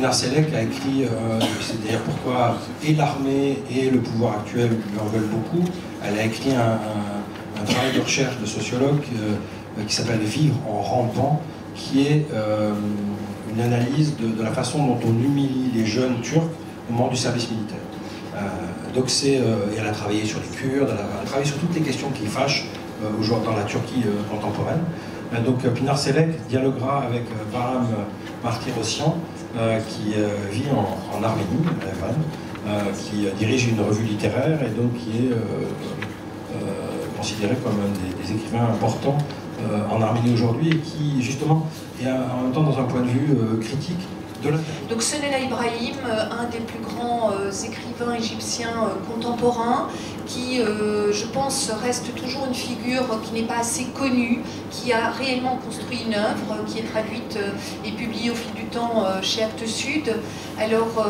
Pinar Selleck a écrit, c'est d'ailleurs pourquoi et l'armée et le pouvoir actuel lui en veulent beaucoup. Elle a écrit un travail de recherche de sociologue qui s'appelle Vivre en rampant, qui est une analyse de la façon dont on humilie les jeunes turcs au moment du service militaire. Donc elle a travaillé sur les Kurdes, elle a travaillé sur toutes les questions qui fâchent aujourd'hui dans la Turquie contemporaine. Donc Pinar Selleck dialoguera avec Bahram Martirosyan, qui vit en Arménie, à Erevan, qui dirige une revue littéraire et donc qui est considéré comme un des écrivains importants en Arménie aujourd'hui et qui justement est en même temps dans un point de vue critique. Donc Senela Ibrahim, un des plus grands écrivains égyptiens contemporains, qui, je pense, reste toujours une figure qui n'est pas assez connue, qui a réellement construit une œuvre, qui est traduite et publiée au fil du temps chez Actes Sud. Alors,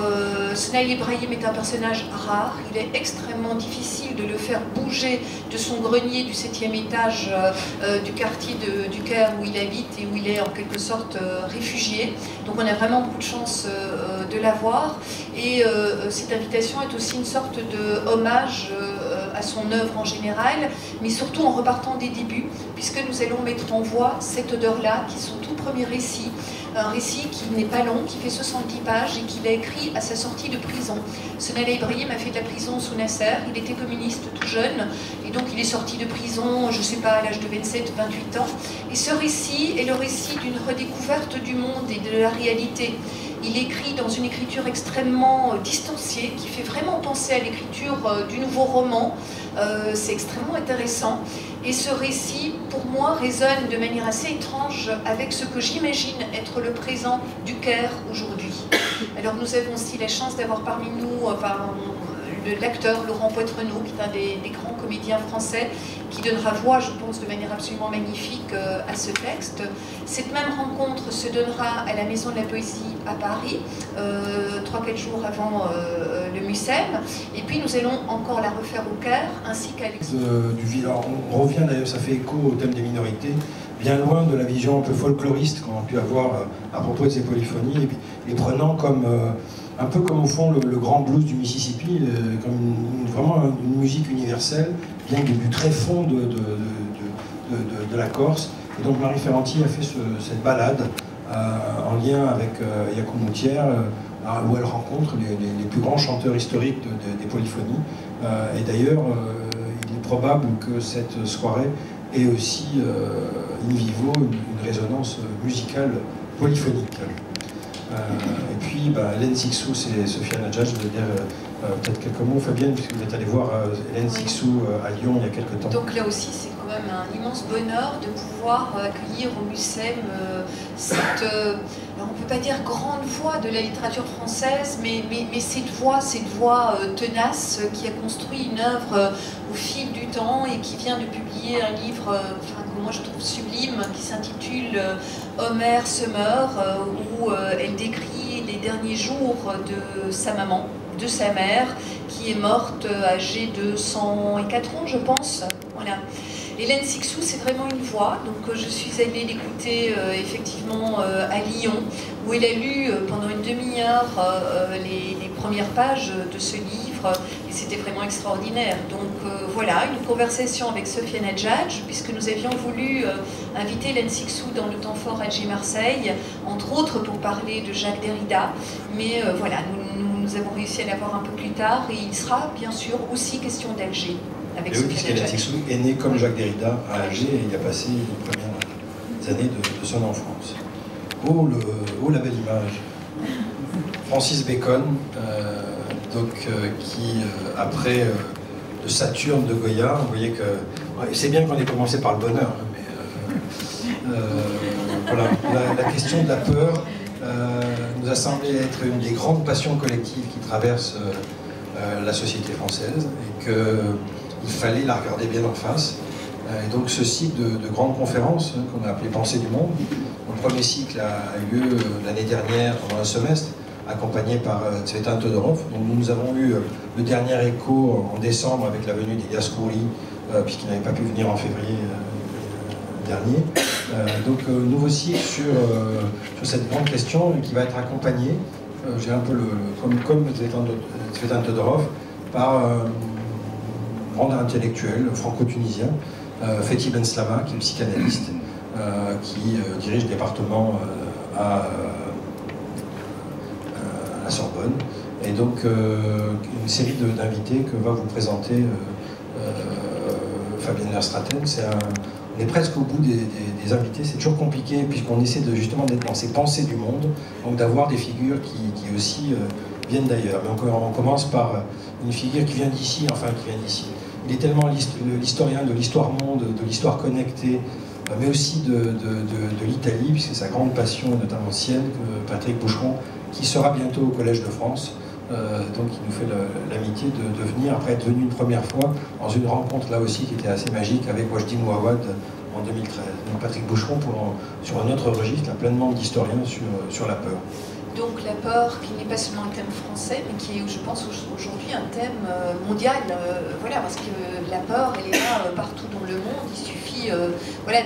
Senela Ibrahim est un personnage rare, il est extrêmement difficile de le faire bouger de son grenier du 7e étage du quartier du Caire où il habite et où il est en quelque sorte réfugié. Donc on a vraiment beaucoup de chance de l'avoir. Et cette invitation est aussi une sorte de hommage à son œuvre en général, mais surtout en repartant des débuts, puisque nous allons mettre en voix cette odeur-là, qui est son tout premier récit, un récit qui n'est pas long, qui fait 70 pages et qu'il a écrit à sa sortie de prison. Senela Ibrahim a fait de la prison sous Nasser, il était communiste tout jeune, et donc il est sorti de prison, je ne sais pas, à l'âge de 27-28 ans. Et ce récit est le récit d'une redécouverte du monde et de la réalité. Il écrit dans une écriture extrêmement distanciée, qui fait vraiment penser à l'écriture du nouveau roman. C'est extrêmement intéressant. Et ce récit, pour moi, résonne de manière assez étrange avec ce que j'imagine être le présent du Caire aujourd'hui. Alors nous avons aussi la chance d'avoir parmi nous l'acteur Laurent Poitrenaud, qui est un des grands comédiens français, qui donnera voix, je pense, de manière absolument magnifique à ce texte. Cette même rencontre se donnera à la Maison de la Poésie à Paris, 3-4 jours avant le MUSEM, et puis nous allons encore la refaire au Caire, ainsi qu'à on revient d'ailleurs, ça fait écho au thème des minorités, bien loin de la vision un peu folkloriste qu'on a pu avoir à propos de ces polyphonies, et puis les prenant comme un peu comme au fond le grand blues du Mississippi, comme vraiment une musique universelle, bien du très fond de la Corse. Et donc Marie Ferranti a fait cette balade en lien avec Yacoub Moutière, où elle rencontre les plus grands chanteurs historiques des polyphonies. Et d'ailleurs, il est probable que cette soirée ait aussi in vivo une résonance musicale polyphonique. Et puis, Hélène Cixous et Sophia Nadjad, je veux dire peut-être quelques mots, Fabienne, puisque vous êtes allée voir Hélène Cixous à Lyon il y a quelques temps. Donc là aussi, c'est quand même un immense bonheur de pouvoir accueillir au MUSEM cette, alors on ne peut pas dire grande voix de la littérature française, mais cette voix tenace qui a construit une œuvre au fil du temps et qui vient de publier un livre que moi je trouve sublime, qui s'intitule Homer se meurt, où elle décrit les derniers jours de sa maman, de sa mère, qui est morte âgée de 104 ans, je pense. Voilà. Hélène Cixous, c'est vraiment une voix, donc je suis allée l'écouter effectivement à Lyon, où elle a lu pendant une demi-heure les premières pages de ce livre, et c'était vraiment extraordinaire. Donc voilà, une conversation avec Sophia Nadjad, puisque nous avions voulu inviter Hélène Cixous dans le temps fort Alger Marseille, entre autres pour parler de Jacques Derrida, mais voilà, nous avons réussi à l'avoir un peu plus tard, et il sera bien sûr aussi question d'Alger. Et oui, puisqu'Hélène Cixous est née comme Jacques Derrida à Alger et il a passé les premières années de son enfance. Oh, la belle image. Francis Bacon, qui, après le Saturne de Goya, vous voyez que... C'est bien qu'on ait commencé par le bonheur, mais voilà, la question de la peur nous a semblé être une des grandes passions collectives qui traversent la société française, et qu'il fallait la regarder bien en face. Et donc ce cycle de grandes conférences qu'on a appelé Pensée du Monde, le premier cycle a eu lieu l'année dernière pendant un semestre, accompagné par Tsvetan Todorov. Donc nous avons eu le dernier écho en décembre avec la venue d'Elias Khoury, puisqu'il n'avait pas pu venir en février dernier. Donc nouveau cycle sur cette grande question qui va être accompagné j'ai un peu comme Tzvetan Todorov, par un grand intellectuel franco-tunisien, Fethi Benslama, qui est psychanalyste, qui dirige le département à la Sorbonne. Et donc, une série d'invités que va vous présenter Fabienne Lerstraten. On est presque au bout des invités, c'est toujours compliqué, puisqu'on essaie justement d'être dans ces pensées du monde, donc d'avoir des figures qui aussi viennent d'ailleurs. Mais on commence par une figure qui vient d'ici, Il est tellement l'historien de l'histoire monde, de l'histoire connectée, mais aussi de l'Italie, puisque c'est sa grande passion, notamment sienne, Patrick Boucheron, qui sera bientôt au Collège de France. Donc il nous fait l'amitié de venir, après être venu une première fois, dans une rencontre là aussi qui était assez magique avec Wajdi Mouawad en 2013. Donc Patrick Boucheron sur un autre registre, là, pleinement d'historiens sur la peur. Donc la peur qui n'est pas seulement un thème français, mais qui est, je pense, aujourd'hui un thème mondial. Voilà, parce que la peur, elle est là partout dans le monde. Il suffit voilà,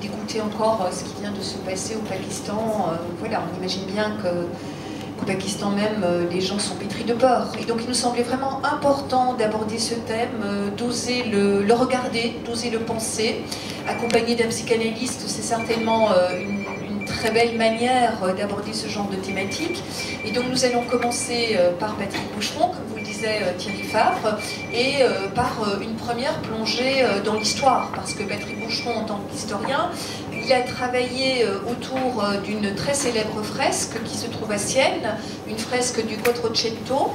d'écouter encore ce qui vient de se passer au Pakistan. Voilà, on imagine bien qu'au Pakistan même, les gens sont pétris de peur. Et donc il nous semblait vraiment important d'aborder ce thème, d'oser le regarder, d'oser le penser. Accompagné d'un psychanalyste, c'est certainement une très belle manière d'aborder ce genre de thématique. Et donc nous allons commencer par Patrick Boucheron, comme vous le disait Thierry Favre, et par une première plongée dans l'histoire, parce que Patrick Boucheron, en tant qu'historien, il a travaillé autour d'une très célèbre fresque qui se trouve à Sienne, une fresque du Quattrocento,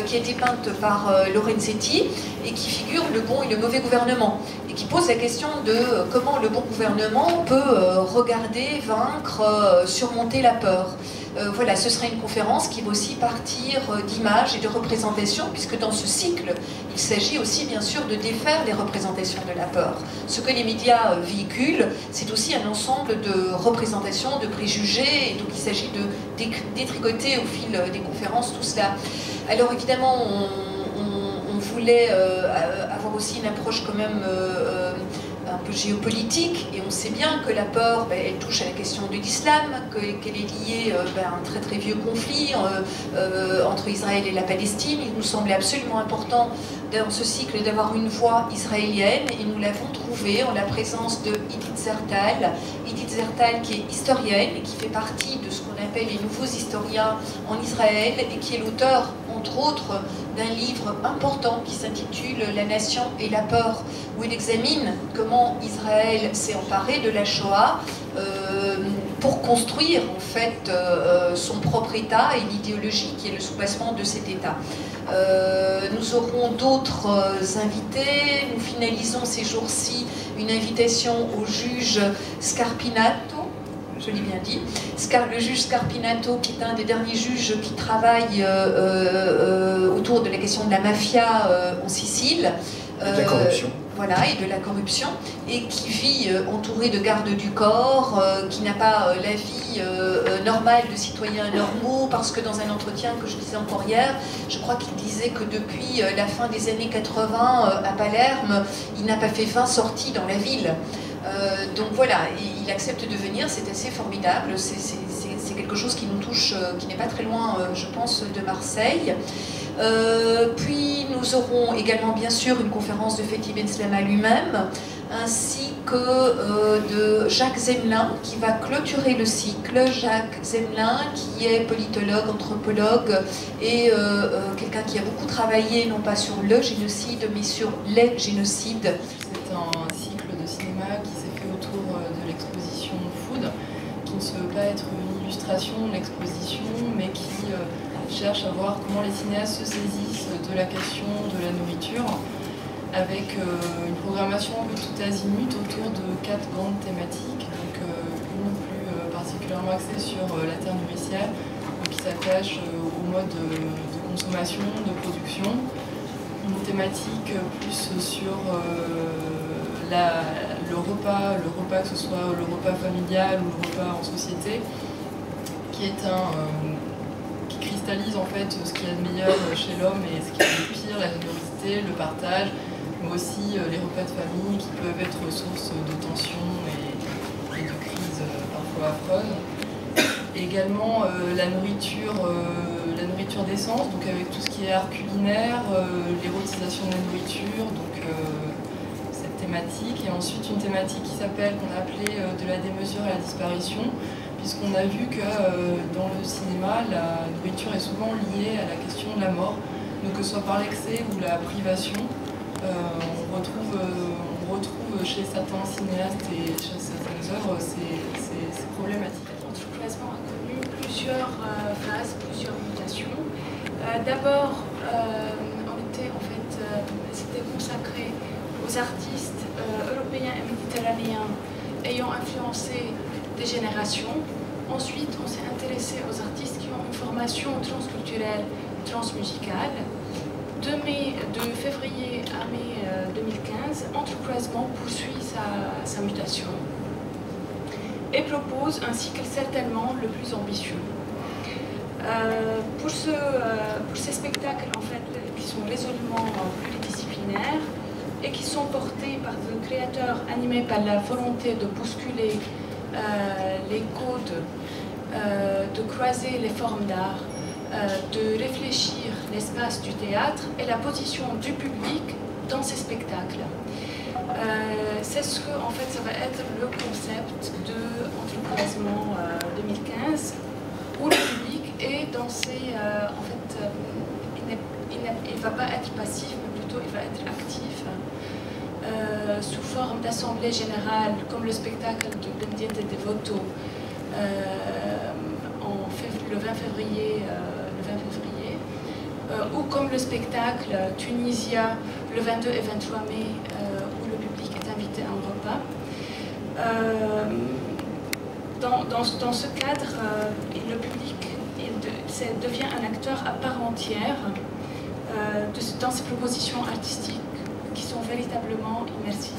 qui a été peinte par Lorenzetti et qui figure le bon et le mauvais gouvernement, et qui pose la question de comment le bon gouvernement peut regarder, vaincre, surmonter la peur. Voilà, ce sera une conférence qui va aussi partir d'images et de représentations, puisque dans ce cycle, il s'agit aussi bien sûr de défaire les représentations de la peur. Ce que les médias véhiculent, c'est aussi un ensemble de représentations, de préjugés, et donc il s'agit de détricoter au fil des conférences tout cela. Alors évidemment, on voulait avoir aussi une approche quand même un peu géopolitique, et on sait bien que la peur, elle touche à la question de l'islam, qu'elle est liée à un très très vieux conflit entre Israël et la Palestine. Il nous semblait absolument important dans ce cycle d'avoir une voix israélienne, et nous l'avons trouvée en la présence de Idit Zertal. Idit Zertal qui est historienne et qui fait partie de ce qu'on appelle les nouveaux historiens en Israël, et qui est l'auteur, entre autres, d'un livre important qui s'intitule « La nation et la peur », où il examine comment Israël s'est emparé de la Shoah pour construire en fait son propre État et l'idéologie qui est le soubassement de cet État. Nous aurons d'autres invités. Nous finalisons ces jours-ci une invitation au juge Scarpinato, je l'ai bien dit, le juge Scarpinato, qui est un des derniers juges qui travaille autour de la question de la mafia en Sicile. De la corruption. Voilà, et de la corruption, et qui vit entouré de gardes du corps, qui n'a pas la vie normale de citoyens normaux, parce que dans un entretien que je disais encore hier, je crois qu'il disait que depuis la fin des années 80 à Palerme, il n'a pas fait 20 sorties dans la ville. Donc voilà, il accepte de venir, c'est assez formidable, c'est quelque chose qui nous touche, qui n'est pas très loin, je pense, de Marseille. Puis nous aurons également bien sûr une conférence de Fethi Benslama lui-même, ainsi que de Jacques Zemelin qui va clôturer le cycle. Jacques Zemelin qui est politologue, anthropologue et quelqu'un qui a beaucoup travaillé non pas sur le génocide mais sur les génocides. C'est un cycle de cinéma qui s'est fait autour de l'exposition Food, qui ne se veut pas être une illustration de l'exposition mais qui cherche à voir comment les cinéastes se saisissent de la question de la nourriture, avec une programmation un peu tout azimut autour de 4 grandes thématiques. Donc une plus particulièrement axée sur la terre nourricière, qui s'attache au mode de consommation, de production. Une thématique plus sur le repas, que ce soit le repas familial ou le repas en société, qui est qui cristallise en fait ce qu'il y a de meilleur chez l'homme et ce qu'il y a de pire, la générosité, le partage, mais aussi les repas de famille qui peuvent être source de tensions et de crises parfois affreuses. Également la nourriture d'essence, donc avec tout ce qui est art culinaire, l'érotisation de la nourriture, donc cette thématique. Et ensuite une thématique qu'on a appelée de la démesure à la disparition, puisqu'on a vu que dans le cinéma, la nourriture est souvent liée à la question de la mort, donc que ce soit par l'excès ou la privation. On retrouve chez certains cinéastes et chez certaines œuvres ces problématiques. Entrecroisement a connu plusieurs phases, plusieurs mutations. D'abord, c'était consacré aux artistes européens et méditerranéens ayant influencé des générations. Ensuite, on s'est intéressé aux artistes qui ont une formation transculturelle, transmusicale. De février à mai 2015, Entrecroisement poursuit sa mutation et propose un cycle certainement le plus ambitieux. Pour ces spectacles en fait, qui sont résolument pluridisciplinaires et qui sont portés par des créateurs animés par la volonté de bousculer les codes, de croiser les formes d'art, de réfléchir l'espace du théâtre et la position du public dans ces spectacles. C'est ce que, en fait, ça va être le concept de Entrecroisement 2015, où le public est dans ses... en fait, il ne va pas être passif, mais plutôt il va être actif, sous forme d'assemblée générale, comme le spectacle de Bendiente Devoto, le 20 février, ou comme le spectacle Tunisia le 22 et 23 mai, où le public est invité à un repas. Dans ce cadre, le public devient un acteur à part entière dans ces propositions artistiques qui sont véritablement immersives.